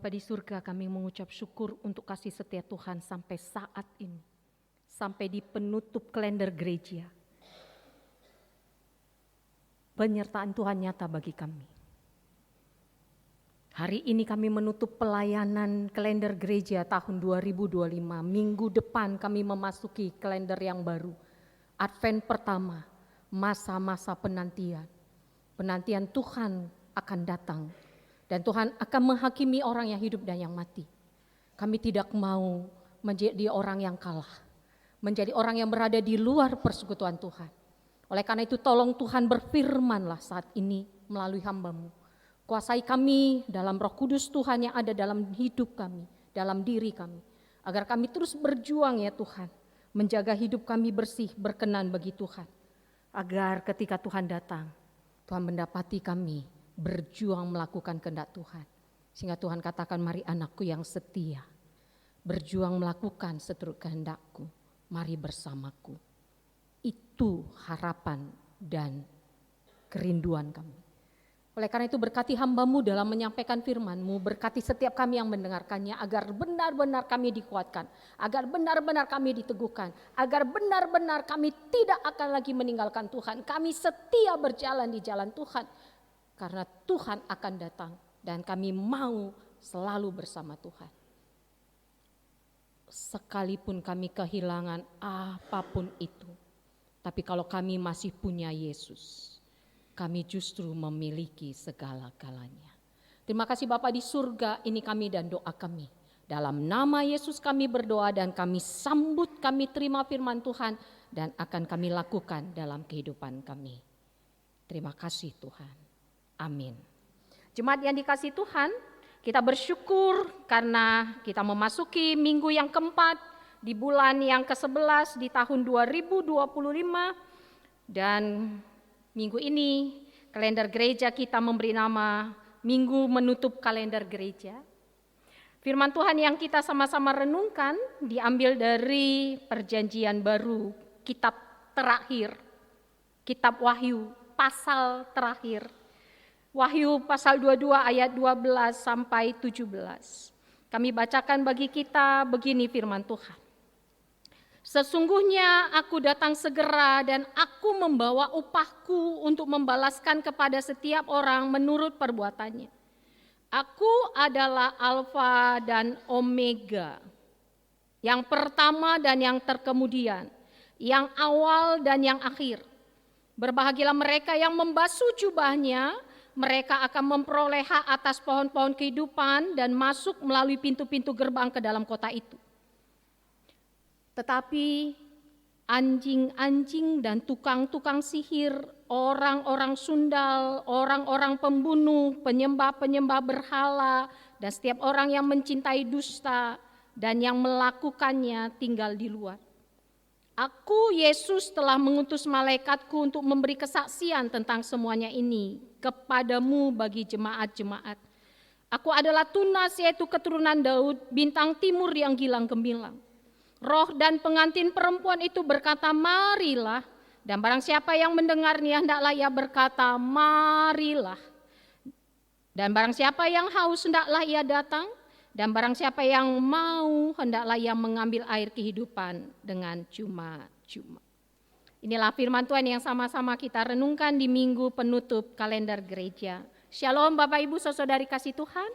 Bapa di surga, kami mengucap syukur untuk kasih setia Tuhan sampai saat ini. Sampai di penutup kalender gereja. Penyertaan Tuhan nyata bagi kami. Hari ini kami menutup pelayanan kalender gereja tahun 2025. Minggu depan kami memasuki kalender yang baru. Advent pertama, masa-masa penantian. Penantian Tuhan akan datang. Dan Tuhan akan menghakimi orang yang hidup dan yang mati. Kami tidak mau menjadi orang yang kalah. Menjadi orang yang berada di luar persekutuan Tuhan. Oleh karena itu tolong Tuhan berfirmanlah saat ini melalui hamba-Mu. Kuasai kami dalam Roh Kudus Tuhan yang ada dalam hidup kami, dalam diri kami. Agar kami terus berjuang ya Tuhan. Menjaga hidup kami bersih, berkenan bagi Tuhan. Agar ketika Tuhan datang, Tuhan mendapati kami berjuang melakukan kehendak Tuhan. Sehingga Tuhan katakan, mari anakku yang setia, berjuang melakukan seturut kehendakku, mari bersamaku. Itu harapan dan kerinduan kami. Oleh karena itu berkati hamba-Mu dalam menyampaikan firman-Mu, berkati setiap kami yang mendengarkannya, agar benar-benar kami dikuatkan, agar benar-benar kami diteguhkan, agar benar-benar kami tidak akan lagi meninggalkan Tuhan. Kami setia berjalan di jalan Tuhan, karena Tuhan akan datang dan kami mau selalu bersama Tuhan. Sekalipun kami kehilangan apapun itu, tapi kalau kami masih punya Yesus, kami justru memiliki segala-galanya. Terima kasih Bapa di surga, ini kami dan doa kami. Dalam nama Yesus kami berdoa dan kami sambut, kami terima firman Tuhan dan akan kami lakukan dalam kehidupan kami. Terima kasih Tuhan. Amin. Jemaat yang dikasihi Tuhan, kita bersyukur karena kita memasuki minggu yang keempat di bulan yang ke-11 di tahun 2025. Dan minggu ini kalender gereja kita memberi nama Minggu Menutup Kalender Gereja. Firman Tuhan yang kita sama-sama renungkan diambil dari Perjanjian Baru, kitab terakhir, kitab Wahyu, pasal terakhir. Wahyu pasal 22 ayat 12 sampai 17. Kami bacakan bagi kita begini firman Tuhan. Sesungguhnya aku datang segera dan aku membawa upahku untuk membalaskan kepada setiap orang menurut perbuatannya. Aku adalah Alfa dan Omega, yang pertama dan yang terkemudian, yang awal dan yang akhir. Berbahagialah mereka yang membasuh jubahnya, mereka akan memperoleh hak atas pohon-pohon kehidupan dan masuk melalui pintu-pintu gerbang ke dalam kota itu. Tetapi anjing-anjing dan tukang-tukang sihir, orang-orang sundal, orang-orang pembunuh, penyembah-penyembah berhala, dan setiap orang yang mencintai dusta dan yang melakukannya tinggal di luar. Aku, Yesus, telah mengutus malaikatku untuk memberi kesaksian tentang semuanya ini kepadamu bagi jemaat-jemaat. Aku adalah Tunas, yaitu keturunan Daud, bintang timur yang gilang gemilang. Roh dan pengantin perempuan itu berkata, marilah. Dan barang siapa yang mendengarnya, hendaklah ia berkata, marilah. Dan barang siapa yang haus, hendaklah ia datang. Dan barang siapa yang mau, hendaklah ia mengambil air kehidupan dengan cuma-cuma. Inilah firman Tuhan yang sama-sama kita renungkan di minggu penutup kalender gereja. Shalom Bapak Ibu Saudari kasih Tuhan.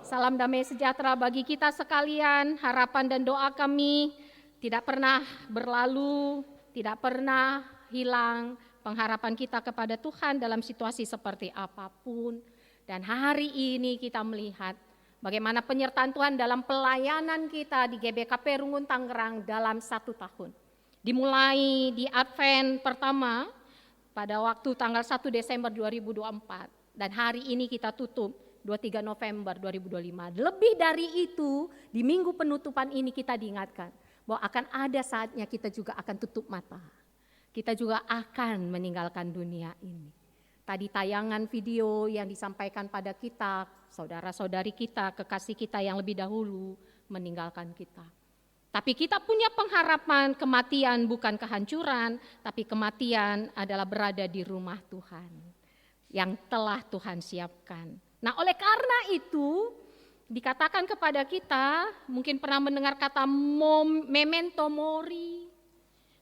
Salam damai sejahtera bagi kita sekalian. Harapan dan doa kami tidak pernah berlalu, tidak pernah hilang pengharapan kita kepada Tuhan dalam situasi seperti apapun. Dan hari ini kita melihat bagaimana penyertaan Tuhan dalam pelayanan kita di GBKP Rungun Tangerang dalam 1 tahun. Dimulai di Advent pertama pada waktu tanggal 1 Desember 2024. Dan hari ini kita tutup 23 November 2025. Lebih dari itu, di minggu penutupan ini kita diingatkan bahwa akan ada saatnya kita juga akan tutup mata. Kita juga akan meninggalkan dunia ini. Tadi tayangan video yang disampaikan pada kita, saudara-saudari kita, kekasih kita yang lebih dahulu meninggalkan kita. Tapi kita punya pengharapan kematian bukan kehancuran, tapi kematian adalah berada di rumah Tuhan yang telah Tuhan siapkan. Nah oleh karena itu Dikatakan kepada kita, mungkin pernah mendengar kata memento mori.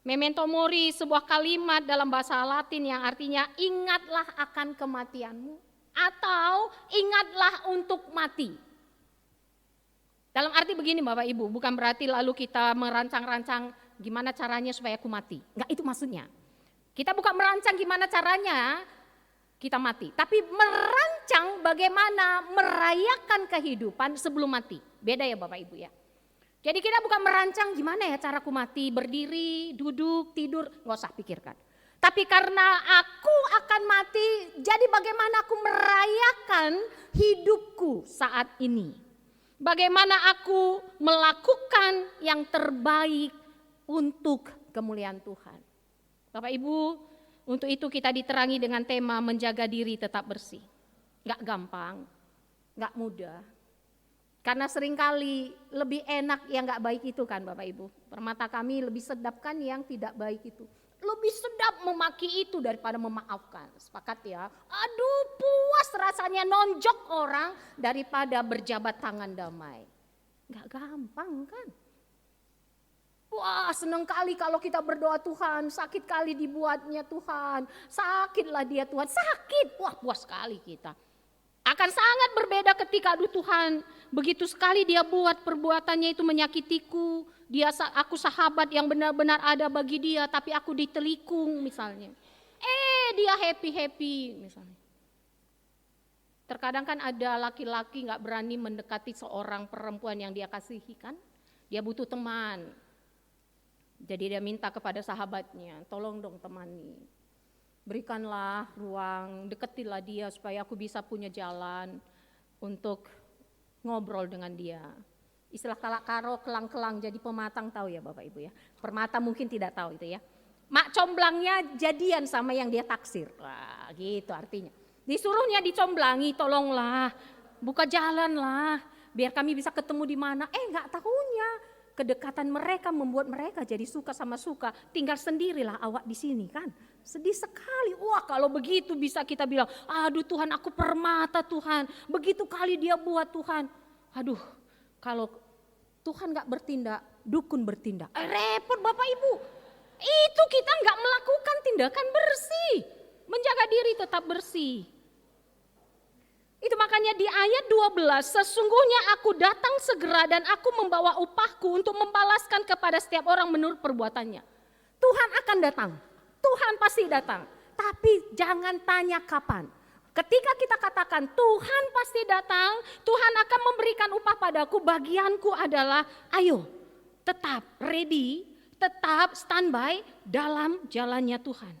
Memento mori sebuah kalimat dalam bahasa Latin yang artinya ingatlah akan kematianmu atau ingatlah untuk mati. Dalam arti begini Bapak Ibu, bukan berarti lalu kita merancang-rancang gimana caranya supaya aku mati. Enggak, itu maksudnya. Kita bukan merancang gimana caranya kita mati, tapi merancang bagaimana merayakan kehidupan sebelum mati. Beda ya Bapak Ibu ya. Jadi kita bukan merancang gimana ya caraku mati, berdiri, duduk, tidur, nggak usah pikirkan. Tapi karena aku akan mati, jadi bagaimana aku merayakan hidupku saat ini. Bagaimana aku melakukan yang terbaik untuk kemuliaan Tuhan. Bapak Ibu, untuk itu kita diterangi dengan tema menjaga diri tetap bersih. Gak gampang, gak mudah. Karena seringkali lebih enak yang gak baik itu kan Bapak Ibu. Permata kami lebih sedap kan yang tidak baik itu. Lebih sedap memaki itu daripada memaafkan. Sepakat ya? Aduh puas rasanya nonjok orang daripada berjabat tangan damai. Gak gampang kan? Wah seneng kali kalau kita berdoa Tuhan, sakit kali dibuatnya Tuhan, sakitlah dia Tuhan, sakit, wah puas sekali kita. Akan sangat berbeda ketika aduh Tuhan, begitu sekali dia buat perbuatannya itu menyakitiku, aku sahabat yang benar-benar ada bagi dia, tapi aku ditelikung misalnya. Dia happy misalnya. Terkadang kan ada laki-laki gak berani mendekati seorang perempuan yang dia kasihi kan, dia butuh teman. Jadi dia minta kepada sahabatnya, tolong dong temani. Berikanlah ruang, deketilah dia supaya aku bisa punya jalan untuk ngobrol dengan dia. Istilah karo kelang-kelang jadi pematang tahu ya Bapak Ibu ya. Permata mungkin tidak tahu itu ya. Mak comblangnya jadian sama yang dia taksir. Wah gitu artinya. Disuruhnya dicomblangi, tolonglah, buka jalan lah, biar kami bisa ketemu di mana. Enggak tahunya. Kedekatan mereka membuat mereka jadi suka sama suka. Tinggal sendirilah awak di sini kan. Sedih sekali. Wah kalau begitu bisa kita bilang, aduh Tuhan aku permata Tuhan. Begitu kali dia buat Tuhan. Aduh kalau Tuhan gak bertindak, dukun bertindak. Repot Bapak Ibu. Itu kita gak melakukan tindakan bersih. Menjaga diri tetap bersih. Itu makanya di ayat 12, sesungguhnya aku datang segera dan aku membawa upahku untuk membalaskan kepada setiap orang menurut perbuatannya. Tuhan akan datang, Tuhan pasti datang, tapi jangan tanya kapan. Ketika kita katakan Tuhan pasti datang, Tuhan akan memberikan upah padaku, bagianku adalah ayo tetap ready, tetap standby dalam jalannya Tuhan.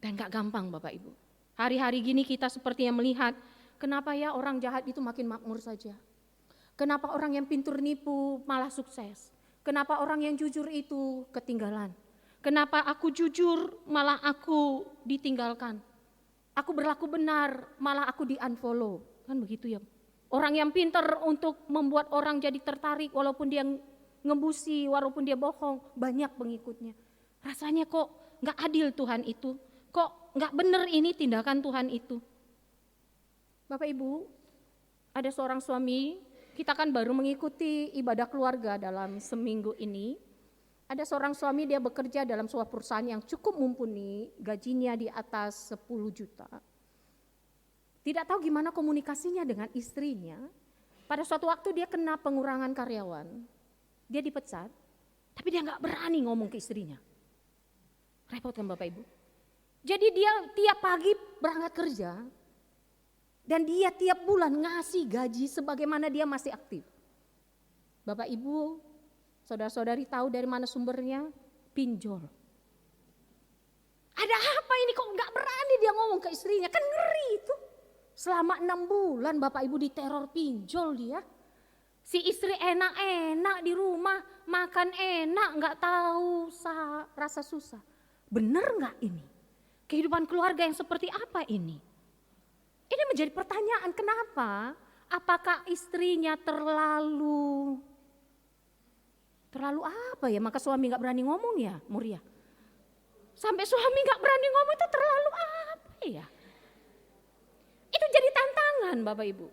Dan gak gampang Bapak Ibu. Hari-hari gini kita sepertinya melihat, kenapa ya orang jahat itu makin makmur saja? Kenapa orang yang pintar nipu malah sukses? Kenapa orang yang jujur itu ketinggalan? Kenapa aku jujur malah aku ditinggalkan? Aku berlaku benar malah aku di-unfollow. Kan begitu ya. Orang yang pintar untuk membuat orang jadi tertarik walaupun dia ngembusi, walaupun dia bohong, banyak pengikutnya. Rasanya kok gak adil Tuhan itu. Kok gak benar ini tindakan Tuhan itu. Bapak Ibu, ada seorang suami, kita kan baru mengikuti ibadah keluarga dalam seminggu ini. Ada seorang suami dia bekerja dalam sebuah perusahaan yang cukup mumpuni, gajinya di atas 10 juta. Tidak tahu gimana komunikasinya dengan istrinya. Pada suatu waktu dia kena pengurangan karyawan, dia dipecat, tapi dia gak berani ngomong ke istrinya. Repot kan Bapak Ibu? Jadi dia tiap pagi berangkat kerja dan dia tiap bulan ngasih gaji sebagaimana dia masih aktif. Bapak Ibu, saudara-saudari tahu dari mana sumbernya? Pinjol. Ada apa ini kok gak berani dia ngomong ke istrinya? Kan ngeri itu. Selama 6 bulan Bapak Ibu diteror pinjol dia. Si istri enak-enak di rumah, makan enak, gak tahu rasa susah. Benar gak ini? Kehidupan keluarga yang seperti apa ini? Ini menjadi pertanyaan, kenapa? Apakah istrinya terlalu apa ya? Maka suami gak berani ngomong ya, Muria? Sampai suami gak berani ngomong itu terlalu apa ya? Itu jadi tantangan Bapak Ibu.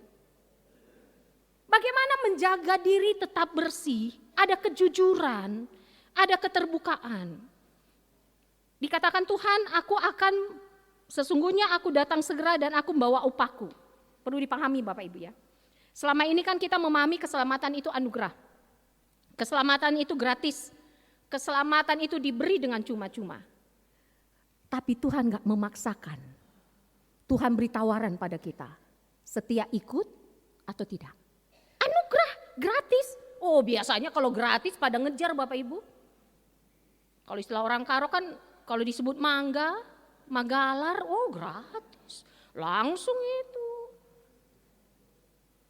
Bagaimana menjaga diri tetap bersih, ada kejujuran, ada keterbukaan. Dikatakan Tuhan, sesungguhnya aku datang segera dan aku membawa upahku. Perlu dipahami Bapak Ibu ya. Selama ini kan kita memahami keselamatan itu anugerah. Keselamatan itu gratis. Keselamatan itu diberi dengan cuma-cuma. Tapi Tuhan gak memaksakan. Tuhan beri tawaran pada kita. Setia ikut atau tidak. Anugerah, gratis. Oh biasanya kalau gratis pada ngejar Bapak Ibu. Kalau istilah orang Karo kan kalau disebut magalar, oh gratis. Langsung itu.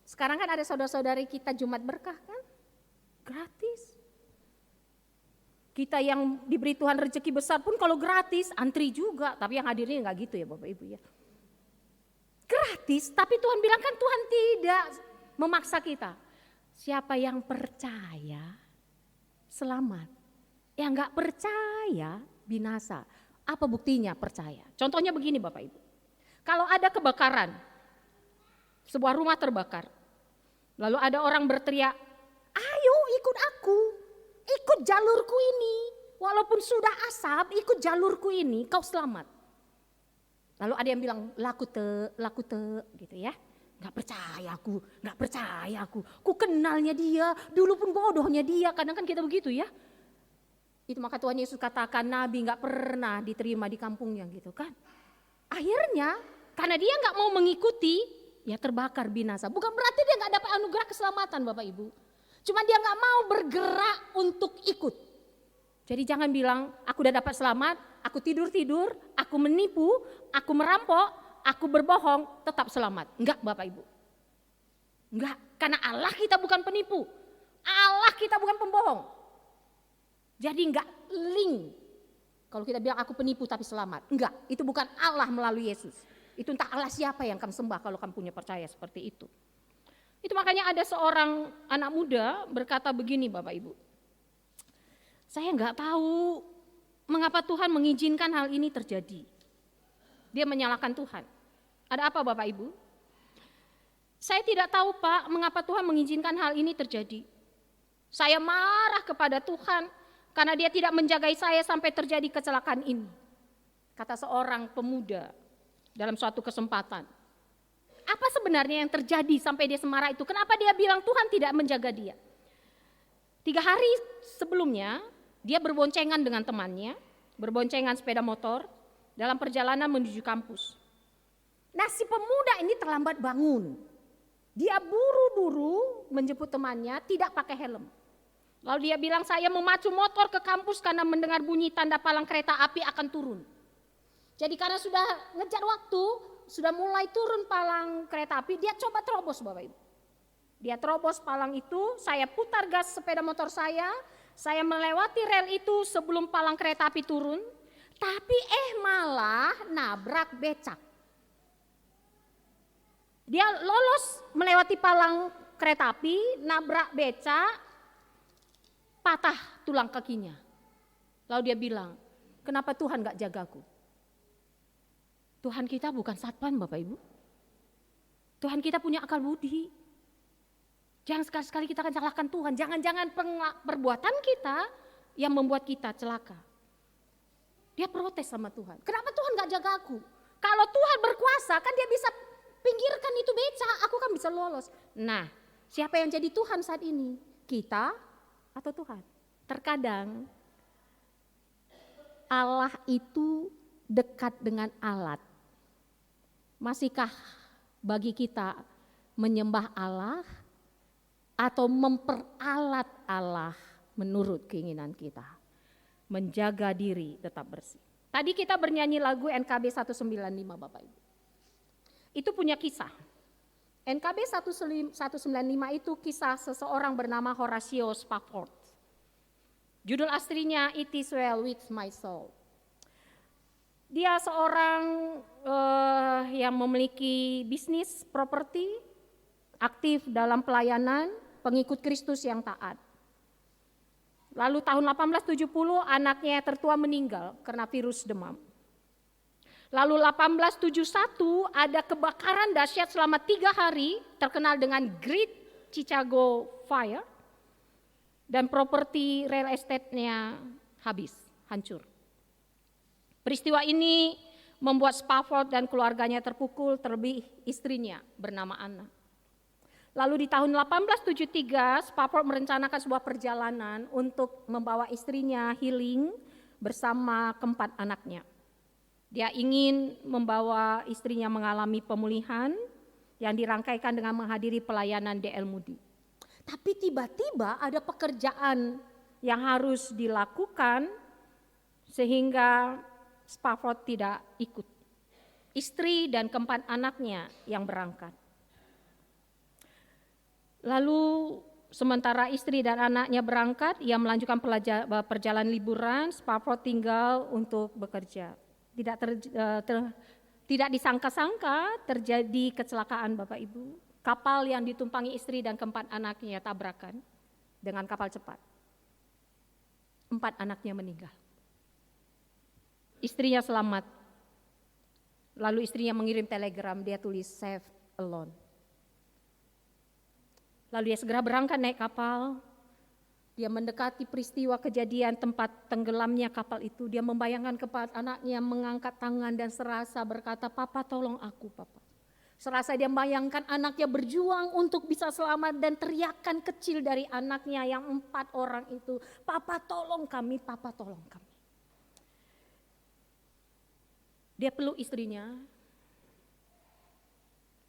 Sekarang kan ada saudara-saudari kita Jumat Berkah kan. Gratis. Kita yang diberi Tuhan rezeki besar pun kalau gratis antri juga. Tapi yang hadirnya enggak gitu ya Bapak Ibu ya. Gratis, tapi Tuhan bilang kan Tuhan tidak memaksa kita. Siapa yang percaya selamat. Yang enggak percaya binasa. Apa buktinya percaya? Contohnya begini Bapak Ibu. Kalau ada kebakaran, sebuah rumah terbakar. Lalu ada orang berteriak, ayo ikut aku. Ikut jalurku ini, walaupun sudah asap, ikut jalurku ini, kau selamat. Lalu ada yang bilang, laku te, gitu ya. Gak percaya aku, ku kenalnya dia, dulu pun bodohnya dia, kadang kan kita begitu ya. Itu maka Tuhan Yesus katakan, Nabi gak pernah diterima di kampungnya gitu kan. Akhirnya, karena dia gak mau mengikuti, ya terbakar binasa. Bukan berarti dia gak dapat anugerah keselamatan Bapak Ibu. Cuma dia gak mau bergerak untuk ikut. Jadi jangan bilang aku udah dapat selamat, aku tidur-tidur, aku menipu, aku merampok, aku berbohong, tetap selamat. Enggak Bapak Ibu. Enggak, karena Allah kita bukan penipu. Allah kita bukan pembohong. Jadi enggak link. Kalau kita bilang aku penipu tapi selamat. Enggak, itu bukan Allah melalui Yesus. Itu entah Allah siapa yang kamu sembah kalau kamu punya percaya seperti itu. Itu makanya ada seorang anak muda berkata begini Bapak Ibu. Saya enggak tahu mengapa Tuhan mengizinkan hal ini terjadi. Dia menyalahkan Tuhan. Ada apa Bapak Ibu? Saya tidak tahu Pak mengapa Tuhan mengizinkan hal ini terjadi. Saya marah kepada Tuhan karena dia tidak menjagai saya sampai terjadi kecelakaan ini. Kata seorang pemuda dalam suatu kesempatan. Apa sebenarnya yang terjadi sampai dia semarah itu? Kenapa dia bilang Tuhan tidak menjaga dia? 3 hari sebelumnya dia berboncengan dengan temannya, berboncengan sepeda motor dalam perjalanan menuju kampus. Nah si pemuda ini terlambat bangun. Dia buru-buru menjemput temannya tidak pakai helm. Lalu dia bilang saya memacu motor ke kampus karena mendengar bunyi tanda palang kereta api akan turun. Jadi karena sudah ngejar waktu, sudah mulai turun palang kereta api, dia coba terobos Bapak Ibu. Dia terobos palang itu, saya putar gas sepeda motor saya melewati rel itu sebelum palang kereta api turun, tapi malah nabrak becak. Dia lolos melewati palang kereta api, nabrak becak, patah tulang kakinya. Lalu dia bilang, kenapa Tuhan gak jagaku? Tuhan kita bukan satpam Bapak Ibu. Tuhan kita punya akal budi. Jangan sekali-sekali kita akan salahkan Tuhan. Jangan-jangan perbuatan kita yang membuat kita celaka. Dia protes sama Tuhan. Kenapa Tuhan gak jaga aku? Kalau Tuhan berkuasa kan dia bisa pinggirkan itu becak. Aku kan bisa lolos. Nah siapa yang jadi Tuhan saat ini? Kita atau Tuhan? Terkadang Allah itu dekat dengan alat. Masihkah bagi kita menyembah Allah atau memperalat Allah menurut keinginan kita? Menjaga diri tetap bersih. Tadi kita bernyanyi lagu NKB 195 Bapak Ibu. Itu punya kisah. NKB 195 itu kisah seseorang bernama Horatio Spafford. Judul aslinya It Is Well With My Soul. Dia seorang yang memiliki bisnis properti, aktif dalam pelayanan, pengikut Kristus yang taat. Lalu tahun 1870 anaknya tertua meninggal karena virus demam. Lalu 1871 ada kebakaran dahsyat selama 3 hari terkenal dengan Great Chicago Fire, dan properti real estate-nya habis, hancur. Peristiwa ini membuat Spafford dan keluarganya terpukul, terlebih istrinya bernama Anna. Lalu di tahun 1873, Spafford merencanakan sebuah perjalanan untuk membawa istrinya healing bersama keempat anaknya. Dia ingin membawa istrinya mengalami pemulihan yang dirangkaikan dengan menghadiri pelayanan D.L. Moody. Tapi tiba-tiba ada pekerjaan yang harus dilakukan sehingga Spafford tidak ikut. Istri dan keempat anaknya yang berangkat. Lalu sementara istri dan anaknya berangkat, ia melanjutkan perjalanan liburan, Spafford tinggal untuk bekerja. Tidak disangka-sangka terjadi kecelakaan Bapak Ibu. Kapal yang ditumpangi istri dan keempat anaknya tabrakan dengan kapal cepat. 4 anaknya meninggal. Istrinya selamat. Lalu istrinya mengirim telegram, dia tulis save alone. Lalu dia segera berangkat naik kapal. Dia mendekati peristiwa kejadian tempat tenggelamnya kapal itu. Dia membayangkan kepada anaknya, mengangkat tangan dan serasa berkata, "Papa tolong aku, Papa." Serasa dia membayangkan anaknya berjuang untuk bisa selamat dan teriakan kecil dari anaknya yang 4 orang itu, "Papa tolong kami, Papa tolong kami." Dia peluk istrinya,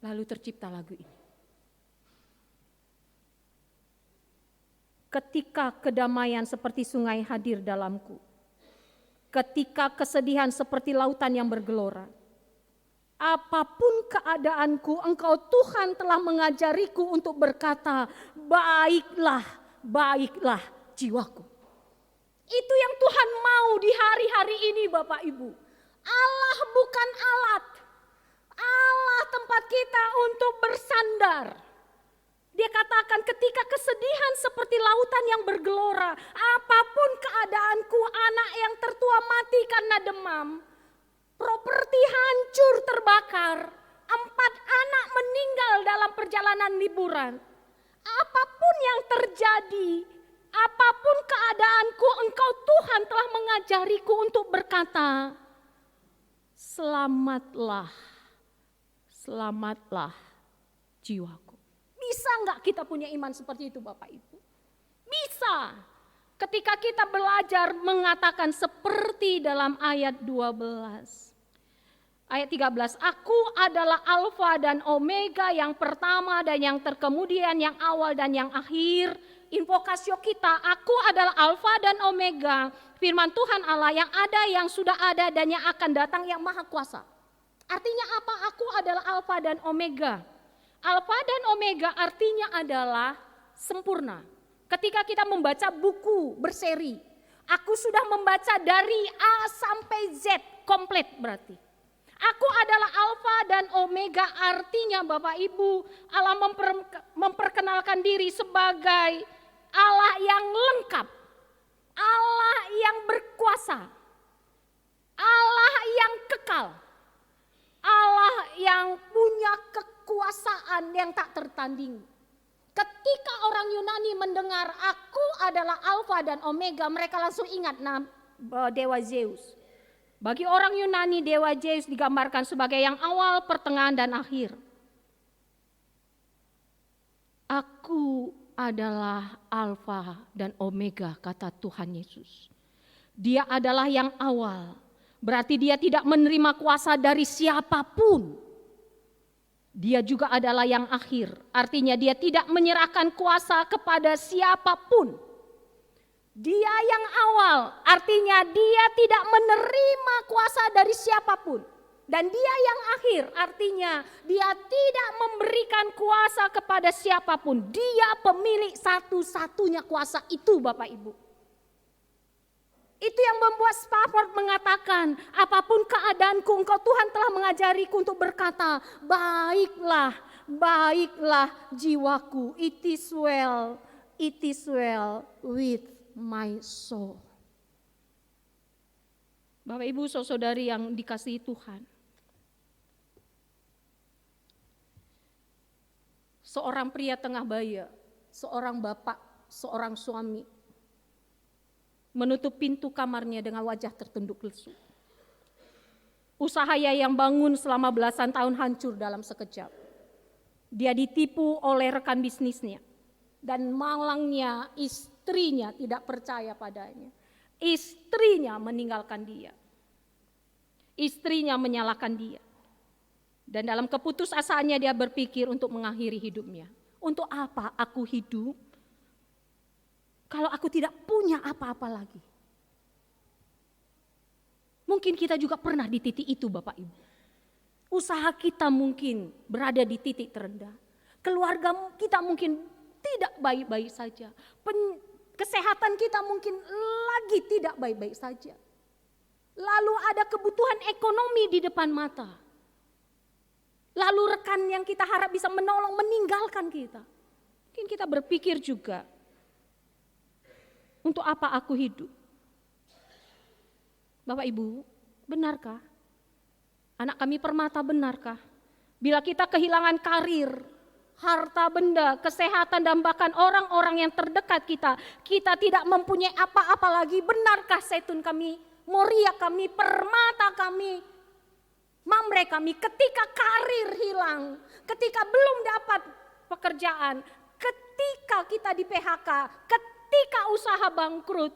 lalu tercipta lagu ini. Ketika kedamaian seperti sungai hadir dalamku, ketika kesedihan seperti lautan yang bergelora, apapun keadaanku, Engkau Tuhan telah mengajariku untuk berkata, "Baiklah, baiklah jiwaku." Itu yang Tuhan mau di hari-hari ini Bapak Ibu. Allah bukan alat. Allah tempat kita untuk bersandar. Dia katakan ketika kesedihan seperti lautan yang bergelora, apapun keadaanku, anak yang tertua mati karena demam, properti hancur terbakar, 4 anak meninggal dalam perjalanan liburan. Apapun yang terjadi, apapun keadaanku, Engkau Tuhan telah mengajariku untuk berkata, "Selamatlah, selamatlah jiwaku." Bisa enggak kita punya iman seperti itu Bapak Ibu? Bisa. Ketika kita belajar mengatakan seperti dalam ayat 12. Ayat 13, "Aku adalah Alfa dan Omega, yang pertama dan yang terkemudian, yang awal dan yang akhir." Invokasio kita, aku adalah Alfa dan Omega, firman Tuhan Allah yang ada, yang sudah ada, dan yang akan datang, yang maha kuasa. Artinya apa? Aku adalah Alfa dan Omega. Alfa dan Omega artinya adalah sempurna. Ketika kita membaca buku berseri, aku sudah membaca dari A sampai Z, komplit berarti. Aku adalah Alfa dan Omega artinya Bapak Ibu, Allah memperkenalkan diri sebagai Allah yang lengkap, Allah yang berkuasa, Allah yang kekal, Allah yang punya kekuasaan yang tak tertandingi. Ketika orang Yunani mendengar aku adalah Alfa dan Omega, mereka langsung ingat dewa Zeus. Bagi orang Yunani, dewa Zeus digambarkan sebagai yang awal, pertengahan, dan akhir. Aku adalah Alfa dan Omega, kata Tuhan Yesus. Dia adalah yang awal, berarti dia tidak menerima kuasa dari siapapun. Dia juga adalah yang akhir, artinya dia tidak menyerahkan kuasa kepada siapapun. Dia yang awal, artinya dia tidak menerima kuasa dari siapapun. Dan dia yang akhir, artinya dia tidak memberikan kuasa kepada siapapun. Dia pemilik satu-satunya kuasa itu Bapak Ibu. Itu yang membuat Spafford mengatakan, apapun keadaanku, Engkau Tuhan telah mengajariku untuk berkata, baiklah, baiklah jiwaku, it is well with my soul. Bapak Ibu saudari yang dikasihi Tuhan. Seorang pria tengah baya seorang bapak, seorang suami menutup pintu kamarnya dengan wajah tertunduk lesu. Usaha yang bangun selama belasan tahun hancur dalam sekejap. Dia ditipu oleh rekan bisnisnya. Dan malangnya istrinya tidak percaya padanya. Istrinya meninggalkan dia. Istrinya menyalahkan dia. Dan dalam keputusasaannya dia berpikir untuk mengakhiri hidupnya. Untuk apa aku hidup kalau aku tidak punya apa-apa lagi? Mungkin kita juga pernah di titik itu Bapak Ibu. Usaha kita mungkin berada di titik terendah. Keluarga kita mungkin tidak baik-baik saja. Kesehatan kita mungkin lagi tidak baik-baik saja. Lalu ada kebutuhan ekonomi di depan mata. Lalu rekan yang kita harap bisa menolong meninggalkan kita. Mungkin kita berpikir juga, untuk apa aku hidup? Bapak Ibu, benarkah? Anak kami permata, benarkah? Bila kita kehilangan karir, harta benda, kesehatan dan bahkan orang-orang yang terdekat kita, kita tidak mempunyai apa-apa lagi. Benarkah Zaitun kami, Moria kami, permata kami, Mamre kami ketika karir hilang, ketika belum dapat pekerjaan, ketika kita di PHK, ketika usaha bangkrut,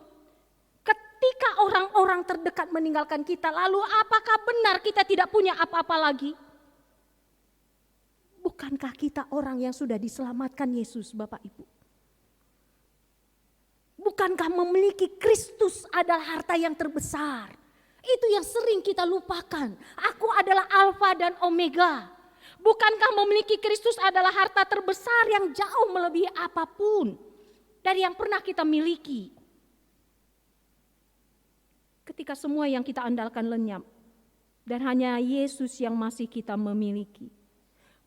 ketika orang-orang terdekat meninggalkan kita, lalu apakah benar kita tidak punya apa-apa lagi? Bukankah kita orang yang sudah diselamatkan Yesus, Bapak Ibu? Bukankah memiliki Kristus adalah harta yang terbesar? Itu yang sering kita lupakan. Aku adalah Alfa dan Omega. Bukankah memiliki Kristus adalah harta terbesar yang jauh melebihi apapun dari yang pernah kita miliki? Ketika semua yang kita andalkan lenyap dan hanya Yesus yang masih kita memiliki.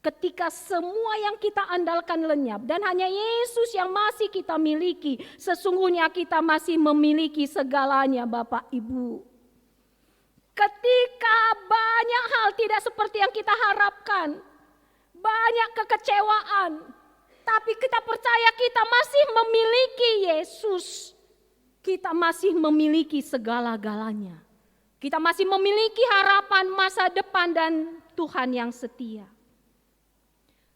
Ketika semua yang kita andalkan lenyap dan hanya Yesus yang masih kita miliki, sesungguhnya kita masih memiliki segalanya Bapak Ibu. Ketika banyak hal tidak seperti yang kita harapkan, banyak kekecewaan, tapi kita percaya kita masih memiliki Yesus. Kita masih memiliki segala-galanya. Kita masih memiliki harapan masa depan dan Tuhan yang setia.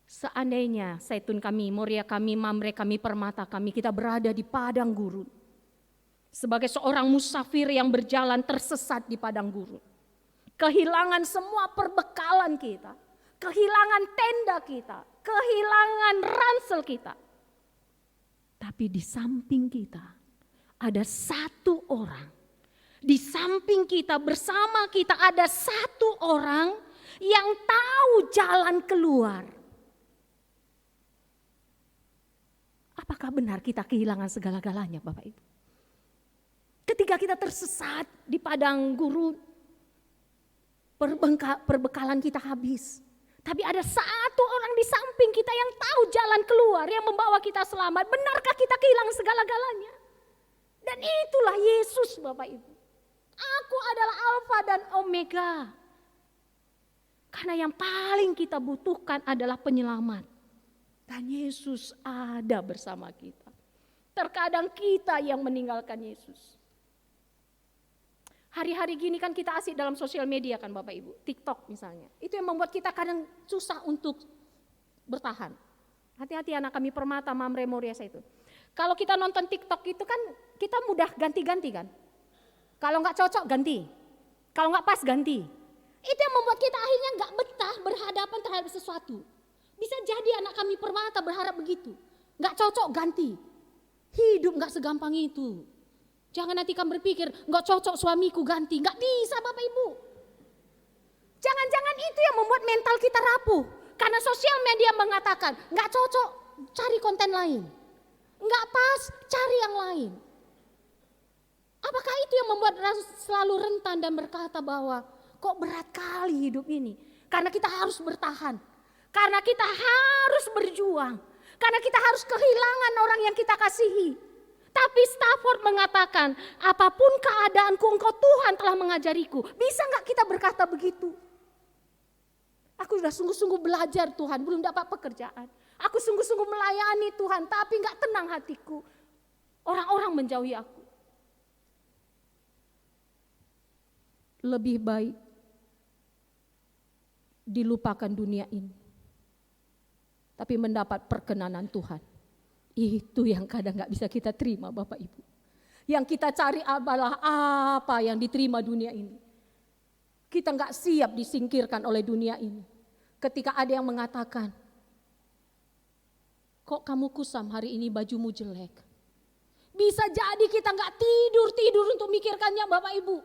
Seandainya Zaitun kami, Moria kami, Mamre kami, permata kami, kita berada di padang gurun. Sebagai seorang musafir yang berjalan tersesat di padang gurun. Kehilangan semua perbekalan kita. Kehilangan tenda kita. Kehilangan ransel kita. Tapi di samping kita ada satu orang. Di samping kita, bersama kita ada satu orang yang tahu jalan keluar. Apakah benar kita kehilangan segala-galanya Bapak Ibu? Ketika kita tersesat di padang gurun, perbekalan kita habis. Tapi ada satu orang di samping kita yang tahu jalan keluar, yang membawa kita selamat. Benarkah kita kehilangan segala-galanya? Dan itulah Yesus Bapak Ibu. Aku adalah Alfa dan Omega. Karena yang paling kita butuhkan adalah penyelamat. Dan Yesus ada bersama kita. Terkadang kita yang meninggalkan Yesus. Hari-hari gini kan kita asik dalam sosial media kan Bapak Ibu. TikTok misalnya. Itu yang membuat kita kadang susah untuk bertahan. Hati-hati anak kami permata, Mamre, Moria itu. Kalau kita nonton TikTok itu kan kita mudah ganti-ganti kan. Kalau nggak cocok ganti. Kalau nggak pas ganti. Itu yang membuat kita akhirnya nggak betah berhadapan terhadap sesuatu. Bisa jadi anak kami permata berharap begitu. Nggak cocok ganti. Hidup nggak segampang itu. Jangan nanti kamu berpikir, nggak cocok suamiku ganti. Nggak bisa Bapak Ibu. Jangan-jangan itu yang membuat mental kita rapuh. Karena sosial media mengatakan, nggak cocok, cari konten lain. Nggak pas, cari yang lain. Apakah itu yang membuat selalu rentan dan berkata bahwa, kok berat kali hidup ini. Karena kita harus bertahan. Karena kita harus berjuang. Karena kita harus kehilangan orang yang kita kasihi. Tapi Stafford mengatakan, apapun keadaanku engkau Tuhan telah mengajariku. Bisa enggak kita berkata begitu? Aku sudah sungguh-sungguh belajar Tuhan, belum dapat pekerjaan. Aku sungguh-sungguh melayani Tuhan, tapi gak tenang hatiku. Orang-orang menjauhi aku. Lebih baik dilupakan dunia ini, tapi mendapat perkenanan Tuhan. Itu yang kadang gak bisa kita terima Bapak Ibu. Yang kita cari adalah apa yang diterima dunia ini. Kita gak siap disingkirkan oleh dunia ini. Ketika ada yang mengatakan, kok kamu kusam hari ini, bajumu jelek. Bisa jadi kita gak tidur untuk mikirkannya Bapak Ibu.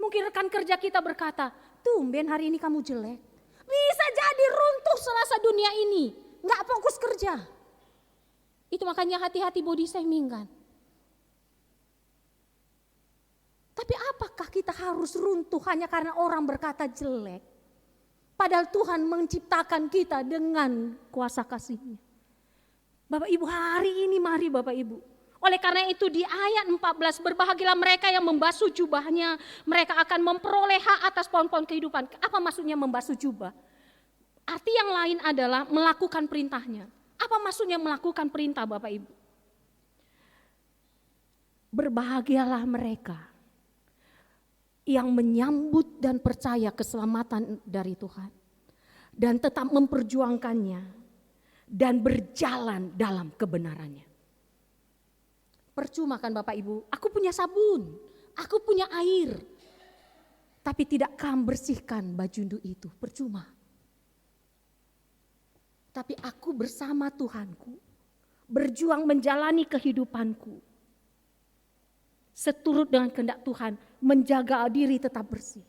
Mungkin rekan kerja kita berkata, tumben hari ini kamu jelek. Bisa jadi runtuh selasa dunia ini. Gak fokus kerja. Itu makanya hati-hati body shaming kan. Tapi apakah kita harus runtuh hanya karena orang berkata jelek? Padahal Tuhan menciptakan kita dengan kuasa kasih-Nya. Bapak Ibu, hari ini mari Bapak Ibu. Oleh karena itu di ayat 14, berbahagialah mereka yang membasuh jubahnya. Mereka akan memperoleh hak atas pohon-pohon kehidupan. Apa maksudnya membasuh jubah? Arti yang lain adalah melakukan perintahnya. Apa maksudnya melakukan perintah Bapak Ibu? Berbahagialah mereka yang menyambut dan percaya keselamatan dari Tuhan. Dan tetap memperjuangkannya dan berjalan dalam kebenarannya. Percuma kan Bapak Ibu, aku punya sabun, aku punya air. Tapi tidak kamu bersihkan baju itu, percuma. Tapi aku bersama Tuhanku, berjuang menjalani kehidupanku. Seturut dengan kehendak Tuhan, menjaga diri tetap bersih.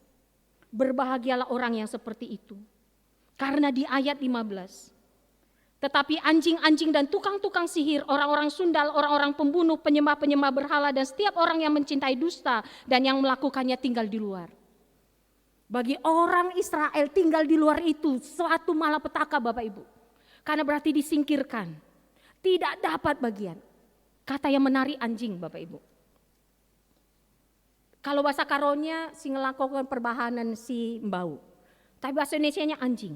Berbahagialah orang yang seperti itu. Karena di ayat 15, tetapi anjing-anjing dan tukang-tukang sihir, orang-orang sundal, orang-orang pembunuh, penyembah-penyembah berhala, dan setiap orang yang mencintai dusta dan yang melakukannya tinggal di luar. Bagi orang Israel tinggal di luar itu suatu malapetaka Bapak Ibu. Karena berarti disingkirkan, tidak dapat bagian. Kata yang menari anjing Bapak Ibu. Kalau bahasa Karonya si ngelakukan perbahanan si mbau. Tapi bahasa Indonesianya anjing.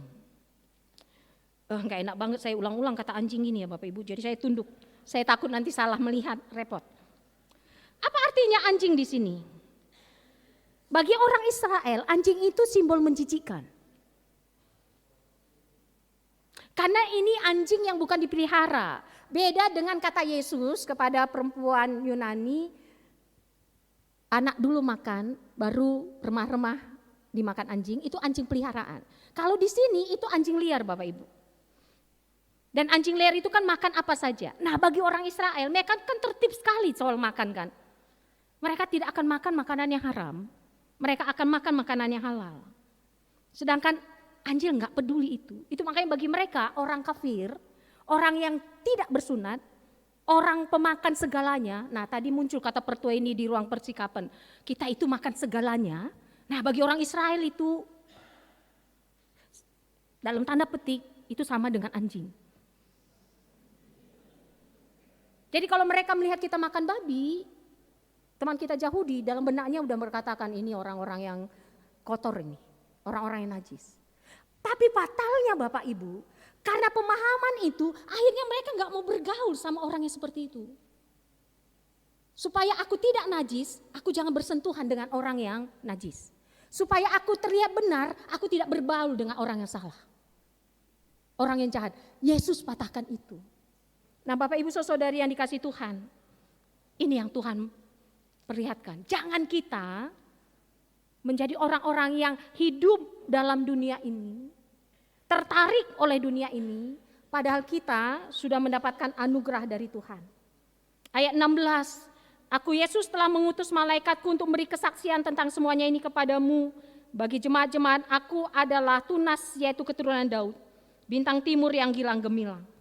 Enggak enak banget saya ulang-ulang kata anjing gini ya Bapak Ibu. Jadi saya tunduk. Saya takut nanti salah melihat, repot. Apa artinya anjing di sini? Bagi orang Israel, anjing itu simbol menjijikkan. Karena ini anjing yang bukan dipelihara. Beda dengan kata Yesus kepada perempuan Yunani, anak dulu makan, baru remah-remah dimakan anjing, itu anjing peliharaan. Kalau di sini itu anjing liar Bapak Ibu. Dan anjing liar itu kan makan apa saja. Nah bagi orang Israel, mereka kan tertib sekali soal makan kan. Mereka tidak akan makan makanan yang haram. Mereka akan makan makanan yang halal. Sedangkan anjing enggak peduli itu. Itu makanya bagi mereka orang kafir, orang yang tidak bersunat, orang pemakan segalanya. Nah tadi muncul kata pertua ini di ruang persikapan. Kita itu makan segalanya. Nah bagi orang Israel itu dalam tanda petik itu sama dengan anjing. Jadi kalau mereka melihat kita makan babi, teman kita Yahudi dalam benaknya udah berkatakan ini orang-orang yang kotor ini, orang-orang yang najis. Tapi fatalnya Bapak Ibu, karena pemahaman itu akhirnya mereka gak mau bergaul sama orang yang seperti itu. Supaya aku tidak najis, aku jangan bersentuhan dengan orang yang najis. Supaya aku terlihat benar, aku tidak berbaul dengan orang yang salah. Orang yang jahat, Yesus patahkan itu. Nah Bapak Ibu saudari yang dikasih Tuhan, ini yang Tuhan perlihatkan. Jangan kita menjadi orang-orang yang hidup dalam dunia ini, tertarik oleh dunia ini, padahal kita sudah mendapatkan anugerah dari Tuhan. Ayat 16, aku Yesus telah mengutus malaikatku untuk memberi kesaksian tentang semuanya ini kepadamu. Bagi jemaat-jemaat aku adalah tunas yaitu keturunan Daud, bintang timur yang gilang gemilang.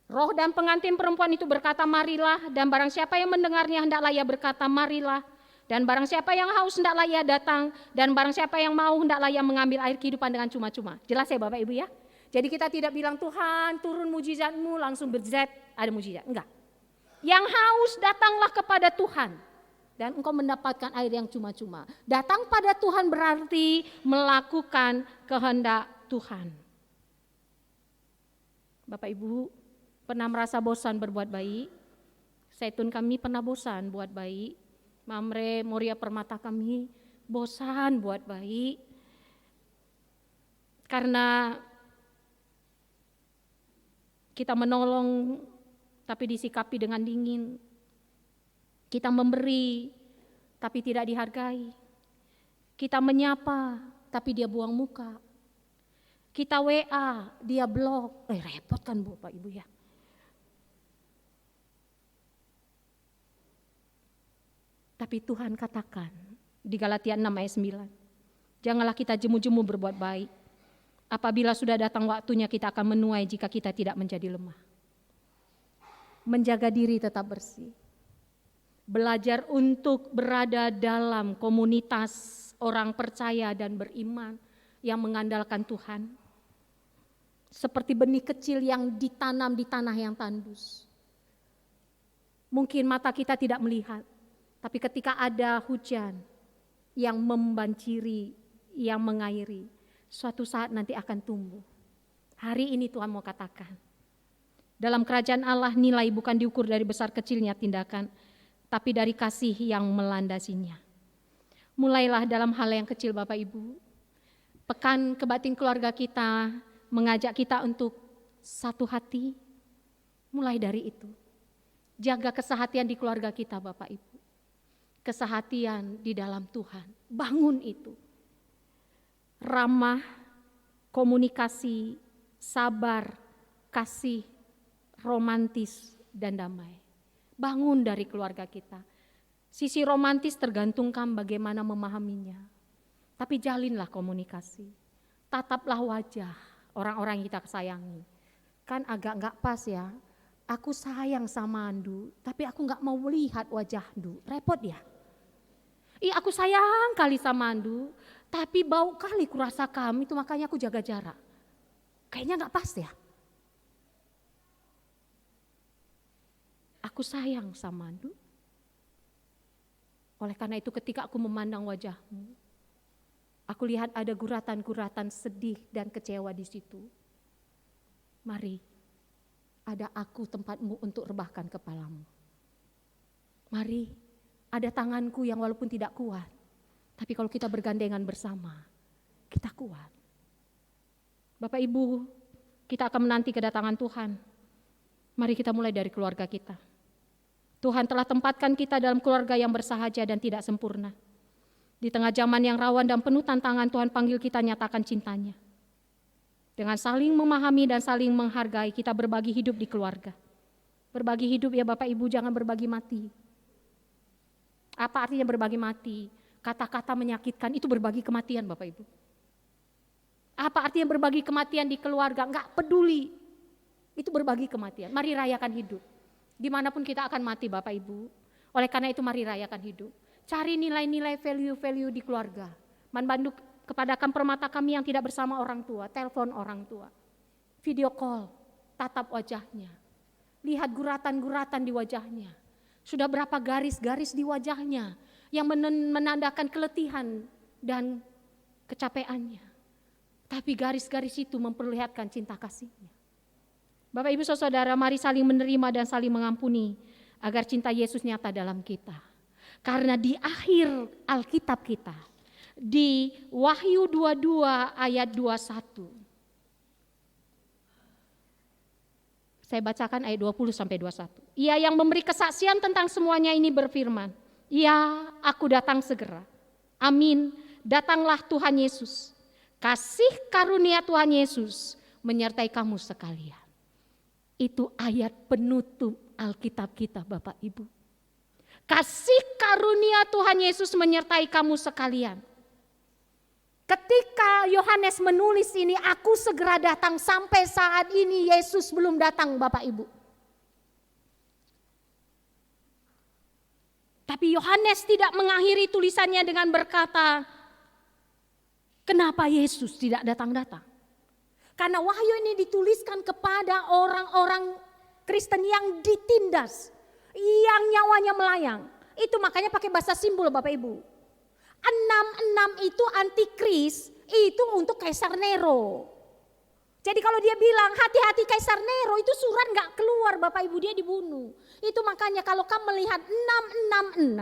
Roh dan pengantin perempuan itu berkata marilah, dan barang siapa yang mendengarnya hendaklah ia berkata marilah. Dan barang siapa yang haus hendaklah ia datang, dan barang siapa yang mau hendaklah ia mengambil air kehidupan dengan cuma-cuma. Jelas ya Bapak Ibu ya? Jadi kita tidak bilang Tuhan turun mujizatmu langsung berzat ada mujizat, enggak. Yang haus datanglah kepada Tuhan dan engkau mendapatkan air yang cuma-cuma. Datang pada Tuhan berarti melakukan kehendak Tuhan. Bapak Ibu pernah merasa bosan berbuat baik? Zaitun kami pernah bosan buat baik. Mamre Moria Permata kami bosan buat baik. Karena kita menolong tapi disikapi dengan dingin. Kita memberi tapi tidak dihargai. Kita menyapa tapi dia buang muka. Kita WA, dia blok. Repot kan Bapak Ibu ya. Tapi Tuhan katakan di Galatia 6 ayat 9. Janganlah kita jemu-jemu berbuat baik. Apabila sudah datang waktunya kita akan menuai jika kita tidak menjadi lemah. Menjaga diri tetap bersih. Belajar untuk berada dalam komunitas orang percaya dan beriman yang mengandalkan Tuhan. Seperti benih kecil yang ditanam di tanah yang tandus. Mungkin mata kita tidak melihat, tapi ketika ada hujan yang membanjiri, yang mengairi, suatu saat nanti akan tumbuh. Hari ini Tuhan mau katakan, dalam kerajaan Allah nilai bukan diukur dari besar kecilnya tindakan, tapi dari kasih yang melandasinya. Mulailah dalam hal yang kecil Bapak Ibu. Pekan Kebaktian Keluarga kita mengajak kita untuk satu hati. Mulai dari itu. Jaga kesehatian di keluarga kita Bapak Ibu. Kesehatian di dalam Tuhan. Bangun itu. Ramah, komunikasi, sabar, kasih, romantis dan damai. Bangun dari keluarga kita. Sisi romantis tergantungkan bagaimana memahaminya. Tapi jalinlah komunikasi. Tataplah wajah orang-orang yang kita sayangi. Kan agak gak pas ya. Aku sayang sama Andu, tapi aku gak mau melihat wajah Andu. Repot ya. Aku sayang kali sama Andu, tapi bau kali kurasa kamu itu makanya aku jaga jarak. Kayaknya gak pas ya. Aku sayang sama Andu. Oleh karena itu ketika aku memandang wajahmu, aku lihat ada guratan-guratan sedih dan kecewa di situ. Mari, ada aku tempatmu untuk rebahkan kepalamu. Mari, ada tanganku yang walaupun tidak kuat, tapi kalau kita bergandengan bersama, kita kuat. Bapak Ibu, kita akan menanti kedatangan Tuhan. Mari kita mulai dari keluarga kita. Tuhan telah tempatkan kita dalam keluarga yang bersahaja dan tidak sempurna. Di tengah zaman yang rawan dan penuh tantangan, Tuhan panggil kita nyatakan cintanya. Dengan saling memahami dan saling menghargai, kita berbagi hidup di keluarga. Berbagi hidup ya Bapak Ibu, jangan berbagi mati. Apa artinya berbagi mati? Kata-kata menyakitkan itu berbagi kematian Bapak Ibu. Apa artinya berbagi kematian di keluarga? Enggak peduli. Itu berbagi kematian. Mari rayakan hidup. Dimanapun kita akan mati Bapak Ibu. Oleh karena itu mari rayakan hidup. Cari nilai-nilai value-value di keluarga. Manbandu kepada permata kami yang tidak bersama orang tua. Telepon orang tua. Video call. Tatap wajahnya. Lihat guratan-guratan di wajahnya. Sudah berapa garis-garis di wajahnya. Yang menandakan keletihan dan kecapeannya. Tapi garis-garis itu memperlihatkan cinta kasihnya. Bapak Ibu Saudara, mari saling menerima dan saling mengampuni agar cinta Yesus nyata dalam kita. Karena di akhir Alkitab kita, di Wahyu 22 ayat 21. Saya bacakan ayat 20 sampai 21. Ia yang memberi kesaksian tentang semuanya ini berfirman, "Ya, aku datang segera. Amin, datanglah Tuhan Yesus. Kasih karunia Tuhan Yesus menyertai kamu sekalian." Itu ayat penutup Alkitab kita Bapak Ibu. Kasih karunia Tuhan Yesus menyertai kamu sekalian. Ketika Yohanes menulis ini, aku segera datang, sampai saat ini Yesus belum datang Bapak Ibu. Tapi Yohanes tidak mengakhiri tulisannya dengan berkata, kenapa Yesus tidak datang-datang? Karena wahyu ini dituliskan kepada orang-orang Kristen yang ditindas, yang nyawanya melayang. Itu makanya pakai bahasa simbol Bapak Ibu. 66 itu antikris, itu untuk Kaisar Nero. Jadi kalau dia bilang hati-hati Kaisar Nero, itu surat gak keluar Bapak Ibu, dia dibunuh. Itu makanya kalau kamu melihat 666,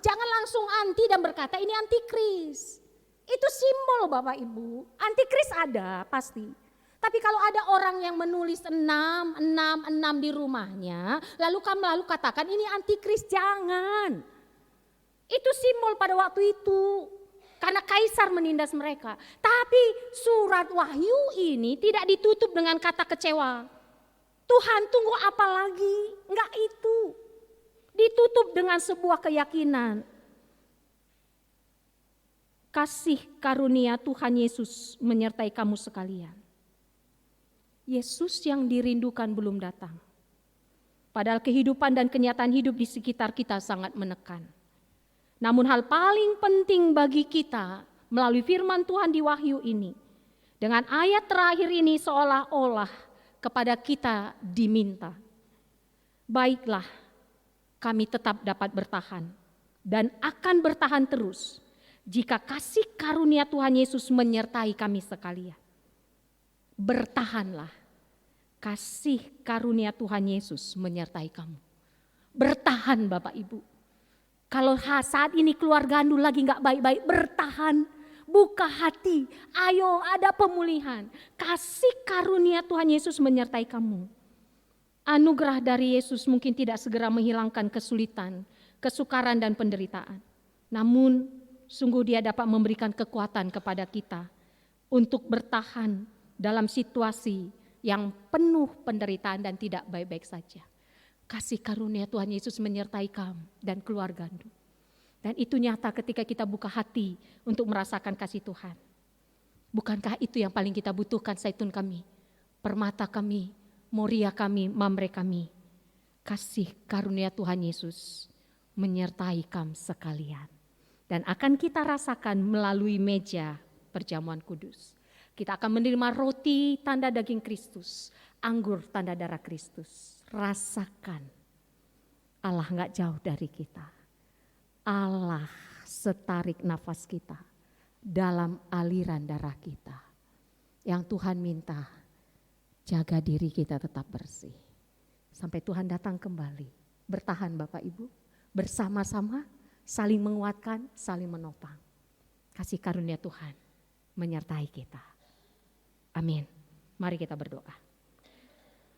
jangan langsung anti dan berkata ini antikris. Itu simbol Bapak Ibu, antikris ada pasti. Tapi kalau ada orang yang menulis 666 di rumahnya, lalu kamu katakan ini antikris, jangan. Itu simbol pada waktu itu. Karena kaisar menindas mereka. Tapi surat Wahyu ini tidak ditutup dengan kata kecewa. Tuhan tunggu apa lagi? Enggak itu. Ditutup dengan sebuah keyakinan. Kasih karunia Tuhan Yesus menyertai kamu sekalian. Yesus yang dirindukan belum datang. Padahal kehidupan dan kenyataan hidup di sekitar kita sangat menekan. Namun hal paling penting bagi kita melalui firman Tuhan di Wahyu ini, dengan ayat terakhir ini seolah-olah kepada kita diminta, baiklah kami tetap dapat bertahan dan akan bertahan terus jika kasih karunia Tuhan Yesus menyertai kami sekalian. Bertahanlah, kasih karunia Tuhan Yesus menyertai kamu. Bertahan Bapak Ibu. Kalau saat ini keluarga Anda lagi gak baik-baik, bertahan, buka hati, ayo ada pemulihan. Kasih karunia Tuhan Yesus menyertai kamu. Anugerah dari Yesus mungkin tidak segera menghilangkan kesulitan, kesukaran dan penderitaan. Namun sungguh dia dapat memberikan kekuatan kepada kita untuk bertahan dalam situasi yang penuh penderitaan dan tidak baik-baik saja. Kasih karunia Tuhan Yesus menyertai kamu dan keluarga Anda. Dan itu nyata ketika kita buka hati untuk merasakan kasih Tuhan. Bukankah itu yang paling kita butuhkan Zaitun kami, permata kami, Moria kami, Mamre kami. Kasih karunia Tuhan Yesus menyertai kamu sekalian. Dan akan kita rasakan melalui meja perjamuan kudus. Kita akan menerima roti tanda daging Kristus, anggur tanda darah Kristus. Rasakan Allah gak jauh dari kita. Allah setarik nafas kita dalam aliran darah kita. Yang Tuhan minta jaga diri kita tetap bersih. Sampai Tuhan datang kembali. Bertahan Bapak Ibu, bersama-sama saling menguatkan, saling menopang. Kasih karunia Tuhan menyertai kita. Amin. Mari kita berdoa.